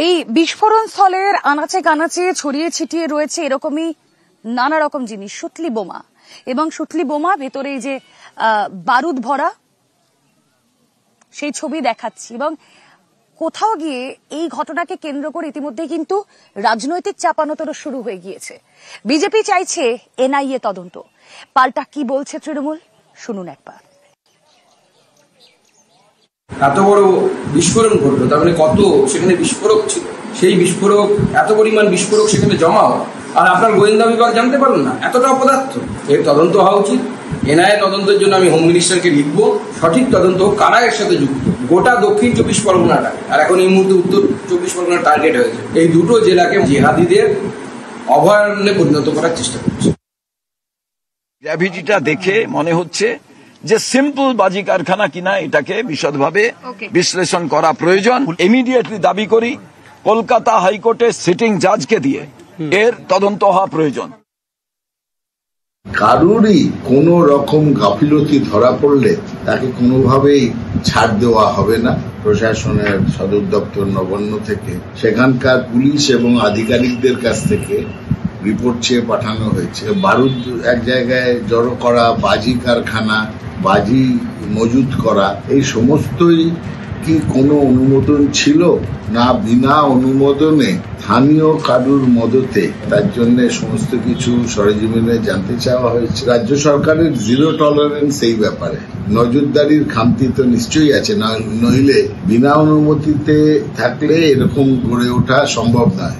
এই বিস্ফোরণ স্থলের আনাচে কানাচে ছড়িয়ে ছিটিয়ে রয়েছে এরকমই নানা রকম জিনিস, সুতলি বোমা এবং সুতলি বোমা ভেতরে এই যে বারুদ ভরা সেই ছবি দেখাচ্ছি। এবং কোথাও গিয়ে এই ঘটনাকে কেন্দ্র করে ইতিমধ্যে কিন্তু রাজনৈতিক চাপানোতর শুরু হয়ে গিয়েছে। বিজেপি চাইছে এনআইএ তদন্ত। পাল্টা কি বলছে তৃণমূল, শুনুন একবার। এত বড় বিস্ফোরণ ঘটলো, তার মানে কত সেখানে বিস্ফোরক ছিল, সেই বিস্ফোরক এত পরিমাণ বিস্ফোরক সেখানে জমা হয়, আর আপনার গোয়েন্দা বিভাগ জানতে পারেন না? এতটা অপদার্থ। এর তদন্ত হওয়া উচিত। এনআইএ তদন্তের জন্য আমি হোম মিনিস্টারকে লিখবো, সঠিক তদন্ত কারা এর সাথে যুক্ত। গোটা দক্ষিণ 24 পরগনাটা, আর এখন এই মুহূর্তে উত্তর 24 পরগনা টার্গেট হয়েছে। এই দুটো জেলাকে জিহাদিদের অভয়ারণ্যে পরিণত করার চেষ্টা করছে। গ্র্যাভিটিটা দেখে মনে হচ্ছে যে সিম্পল বাজি কারখানা কিনা, এটাকে বিশদভাবে বিশ্লেষণ করা প্রয়োজন। ইমিডিয়েটলি দাবি করি কলকাতা হাইকোর্টের সিটিং জাজকে দিয়ে এর তদন্ত হওয়া প্রয়োজন। কারুরই কোন রকম গাফিলতি ধরা পড়লে তাকে কোনোভাবেই ছাড় দেওয়া হবে না। প্রশাসনের সদর দপ্তর নবান্ন থেকে সেখানকার পুলিশ এবং আধিকারিকদের কাছ থেকে রিপোর্ট চেয়ে পাঠানো হয়েছে। বারুদ এক জায়গায় জড়ো করা, বাজি কারখানা, বাজি মজুত করা, এই সমস্তই কি কোনো অনুমোদন ছিল না? বিনা অনুমোদনে স্থানীয় কারুর মদতে তার জন্য সমস্ত কিছু সরেজমিনে জানতে চাওয়া হয়েছে। রাজ্য সরকারের জিরো টলারেন্স এই ব্যাপারে। নজরদারির খামতি তো নিশ্চয়ই আছে, নইলে বিনা অনুমতিতে থাকলে এরকম গড়ে ওঠা সম্ভব নয়।